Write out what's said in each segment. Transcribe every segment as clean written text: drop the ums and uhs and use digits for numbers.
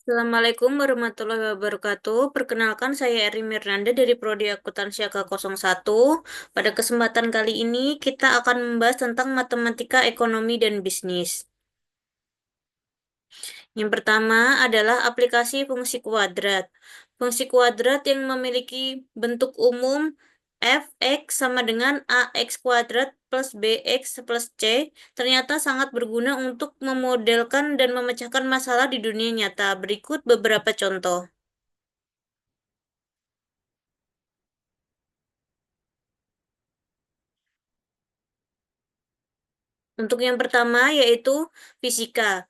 Assalamualaikum warahmatullahi wabarakatuh. Perkenalkan, saya Eri Mirnanda dari Prodi Akuntansi AK01. Pada kesempatan kali ini, kita akan membahas tentang matematika, ekonomi, dan bisnis. Yang pertama adalah aplikasi fungsi kuadrat. Fungsi kuadrat yang memiliki bentuk umum f(x) sama dengan ax kuadrat plus bx plus c ternyata sangat berguna untuk memodelkan dan memecahkan masalah di dunia nyata. Berikut beberapa contoh. Untuk yang pertama yaitu fisika,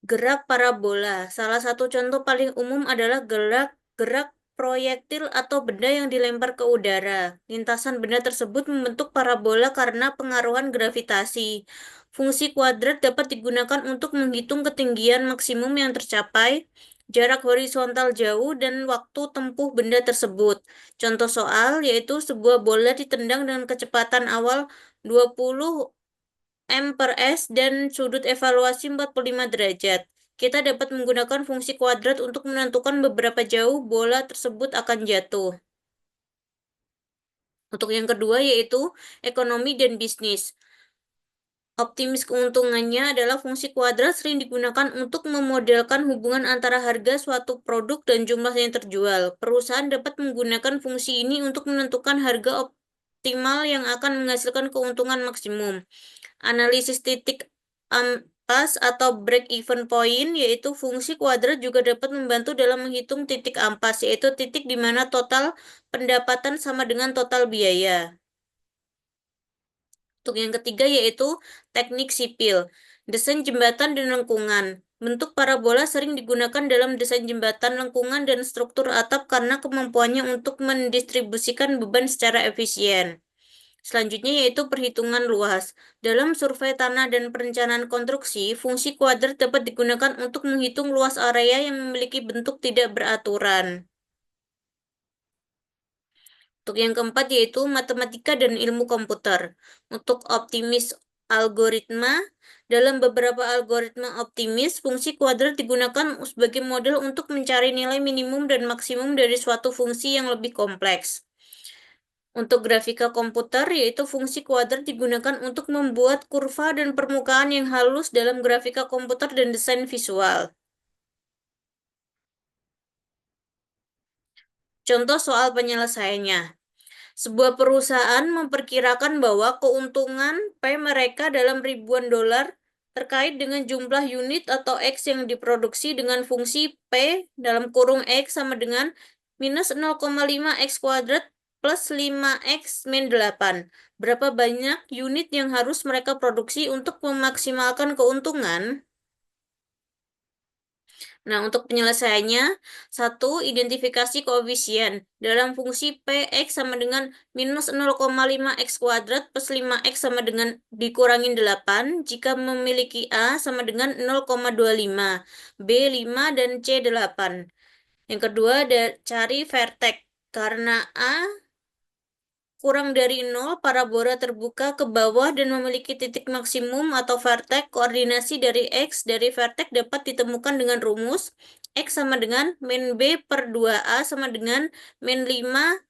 gerak parabola. Salah satu contoh paling umum adalah gerak gerak proyektil atau benda yang dilempar ke udara. Lintasan benda tersebut membentuk parabola karena pengaruhan gravitasi. Fungsi kuadrat dapat digunakan untuk menghitung ketinggian maksimum yang tercapai, jarak horizontal jauh, dan waktu tempuh benda tersebut. Contoh soal yaitu sebuah bola ditendang dengan kecepatan awal 20 M per S dan sudut evaluasi 45 derajat. Kita dapat menggunakan fungsi kuadrat untuk menentukan beberapa jauh bola tersebut akan jatuh. Untuk yang kedua yaitu ekonomi dan bisnis. Optimis keuntungannya adalah fungsi kuadrat sering digunakan untuk memodelkan hubungan antara harga suatu produk dan jumlah yang terjual. Perusahaan dapat menggunakan fungsi ini untuk menentukan harga optimal yang akan menghasilkan keuntungan maksimum. Analisis titik ampas atau break-even point, yaitu fungsi kuadrat juga dapat membantu dalam menghitung titik ampas, yaitu titik di mana total pendapatan sama dengan total biaya. Untuk yang ketiga yaitu teknik sipil, desain jembatan dan lengkungan. Bentuk parabola sering digunakan dalam desain jembatan, lengkungan, dan struktur atap karena kemampuannya untuk mendistribusikan beban secara efisien. Selanjutnya yaitu perhitungan luas. Dalam survei tanah dan perencanaan konstruksi, fungsi kuadrat dapat digunakan untuk menghitung luas area yang memiliki bentuk tidak beraturan. Untuk yang keempat yaitu matematika dan ilmu komputer. Untuk optimis algoritma, dalam beberapa algoritma optimis, fungsi kuadrat digunakan sebagai model untuk mencari nilai minimum dan maksimum dari suatu fungsi yang lebih kompleks. Untuk grafika komputer, yaitu fungsi kuadrat digunakan untuk membuat kurva dan permukaan yang halus dalam grafika komputer dan desain visual. Contoh soal penyelesaiannya. Sebuah perusahaan memperkirakan bahwa keuntungan P mereka dalam ribuan dolar terkait dengan jumlah unit atau X yang diproduksi dengan fungsi P dalam kurung X sama dengan minus 0,5 X kuadrat plus 5X min 8. Berapa banyak unit yang harus mereka produksi untuk memaksimalkan keuntungan? Nah, untuk penyelesaiannya, satu, identifikasi koefisien. Dalam fungsi Px sama dengan minus 0,5 X kuadrat plus 5X sama dengan dikurangin 8, jika memiliki A sama dengan 0,25, B 5, dan C 8. Yang kedua, cari vertex. Karena A kurang dari 0, parabola terbuka ke bawah dan memiliki titik maksimum atau vertex. Koordinasi dari X dari vertex dapat ditemukan dengan rumus X sama dengan min B per 2A sama dengan min 5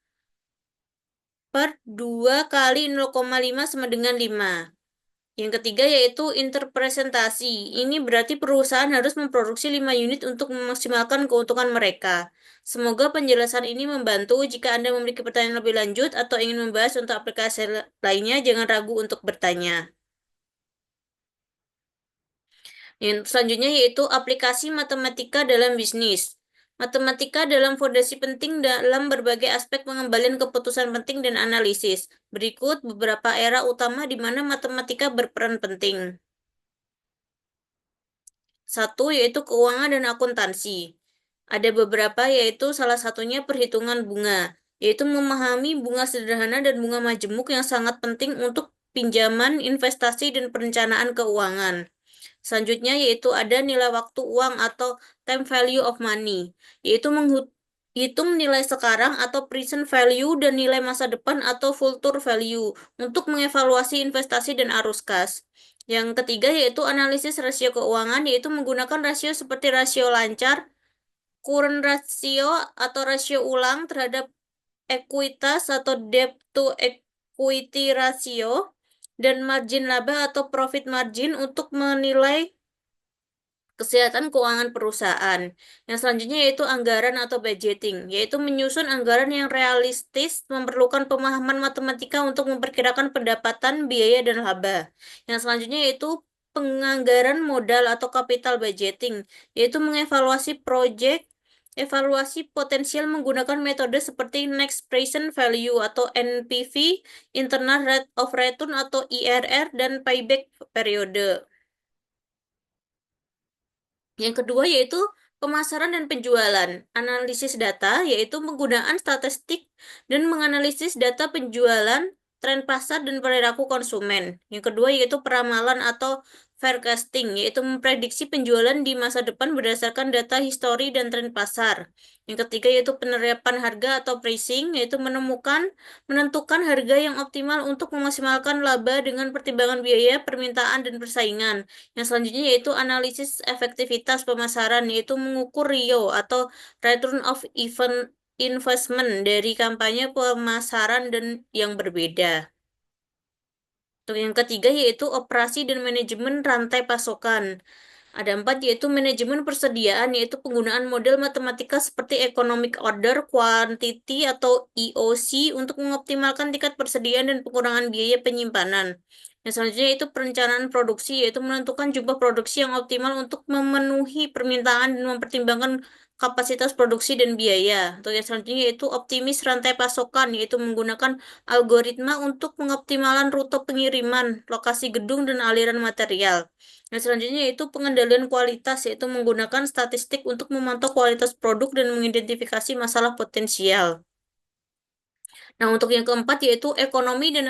per 2 kali 0,5 sama dengan 5. Yang ketiga yaitu interpresentasi. Ini berarti perusahaan harus memproduksi 5 unit untuk memaksimalkan keuntungan mereka. Semoga penjelasan ini membantu. Jika Anda memiliki pertanyaan lebih lanjut atau ingin membahas untuk aplikasi lainnya, jangan ragu untuk bertanya. Yang selanjutnya yaitu aplikasi matematika dalam bisnis. Matematika dalam fondasi penting dalam berbagai aspek pengembalian keputusan penting dan analisis. Berikut beberapa era utama di mana matematika berperan penting. Satu yaitu keuangan dan akuntansi. Ada beberapa yaitu salah satunya perhitungan bunga, yaitu memahami bunga sederhana dan bunga majemuk yang sangat penting untuk pinjaman, investasi, dan perencanaan keuangan. Selanjutnya yaitu ada nilai waktu uang atau time value of money, yaitu menghitung nilai sekarang atau present value dan nilai masa depan atau future value untuk mengevaluasi investasi dan arus kas. Yang ketiga yaitu analisis rasio keuangan, yaitu menggunakan rasio seperti rasio lancar, current ratio atau rasio ulang terhadap ekuitas atau debt to equity ratio, dan margin laba atau profit margin untuk menilai kesehatan keuangan perusahaan. Yang selanjutnya yaitu anggaran atau budgeting, yaitu menyusun anggaran yang realistis, memerlukan pemahaman matematika untuk memperkirakan pendapatan, biaya, dan laba. Yang selanjutnya yaitu penganggaran modal atau capital budgeting, yaitu mengevaluasi proyek, evaluasi potensial menggunakan metode seperti next present value atau NPV, internal rate of return atau IRR, dan payback periode. Yang kedua yaitu pemasaran dan penjualan. Analisis data yaitu penggunaan statistik dan menganalisis data penjualan, tren pasar, dan perilaku konsumen. Yang kedua yaitu peramalan atau forecasting, yaitu memprediksi penjualan di masa depan berdasarkan data histori dan tren pasar. Yang ketiga yaitu penerapan harga atau pricing, yaitu menentukan harga yang optimal untuk memaksimalkan laba dengan pertimbangan biaya, permintaan, dan persaingan. Yang selanjutnya yaitu analisis efektivitas pemasaran, yaitu mengukur RIO atau Return of Investment dari kampanye pemasaran dan yang berbeda. Untuk yang ketiga yaitu operasi dan manajemen rantai pasokan. Ada empat yaitu manajemen persediaan, yaitu penggunaan model matematika seperti economic order quantity atau EOC untuk mengoptimalkan tingkat persediaan dan pengurangan biaya penyimpanan. Yang selanjutnya itu perencanaan produksi, yaitu menentukan jumlah produksi yang optimal untuk memenuhi permintaan dan mempertimbangkan kapasitas produksi dan biaya. Untuk yang selanjutnya yaitu optimis rantai pasokan, yaitu menggunakan algoritma untuk mengoptimalkan rute pengiriman, lokasi gedung, dan aliran material. Yang selanjutnya yaitu pengendalian kualitas, yaitu menggunakan statistik untuk memantau kualitas produk dan mengidentifikasi masalah potensial. Nah, untuk yang keempat yaitu ekonomi dan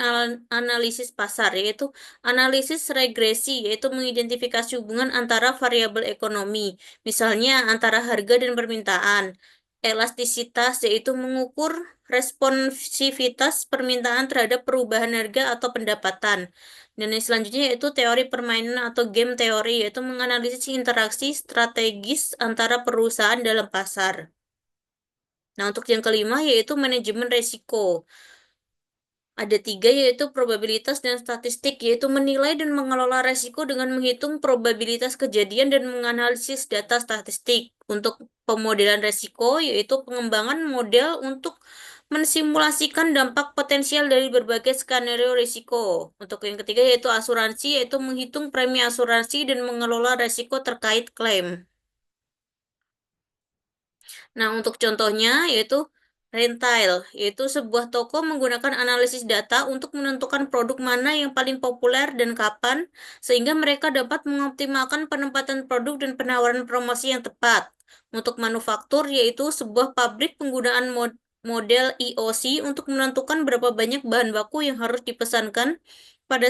analisis pasar, yaitu analisis regresi, yaitu mengidentifikasi hubungan antara variabel ekonomi, misalnya antara harga dan permintaan. Elastisitas, yaitu mengukur responsivitas permintaan terhadap perubahan harga atau pendapatan. Dan yang selanjutnya yaitu teori permainan atau game teori, yaitu menganalisis interaksi strategis antara perusahaan dalam pasar. Nah, untuk yang kelima yaitu manajemen resiko. Ada tiga yaitu probabilitas dan statistik, yaitu menilai dan mengelola resiko dengan menghitung probabilitas kejadian dan menganalisis data statistik. Untuk pemodelan resiko yaitu pengembangan model untuk mensimulasikan dampak potensial dari berbagai skenario risiko. Untuk yang ketiga yaitu asuransi, yaitu menghitung premi asuransi dan mengelola resiko terkait klaim. Nah, untuk contohnya yaitu retail, yaitu sebuah toko menggunakan analisis data untuk menentukan produk mana yang paling populer dan kapan, sehingga mereka dapat mengoptimalkan penempatan produk dan penawaran promosi yang tepat. Untuk manufaktur, yaitu sebuah pabrik penggunaan model EOC untuk menentukan berapa banyak bahan baku yang harus dipesankan pada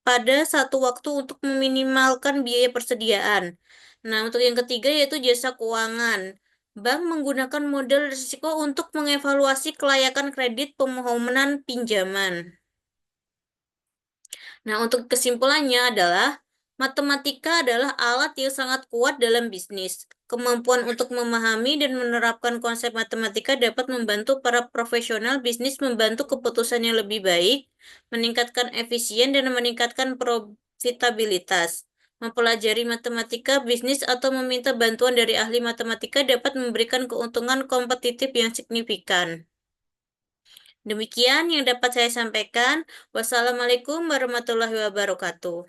pada satu waktu untuk meminimalkan biaya persediaan. Nah, untuk yang ketiga yaitu jasa keuangan. Bank menggunakan model risiko untuk mengevaluasi kelayakan kredit permohonan pinjaman. Nah, untuk kesimpulannya adalah matematika adalah alat yang sangat kuat dalam bisnis. Kemampuan untuk memahami dan menerapkan konsep matematika dapat membantu para profesional bisnis membantu keputusan yang lebih baik, meningkatkan efisien, dan meningkatkan profitabilitas. Mempelajari matematika bisnis atau meminta bantuan dari ahli matematika dapat memberikan keuntungan kompetitif yang signifikan. Demikian yang dapat saya sampaikan. Wassalamualaikum warahmatullahi wabarakatuh.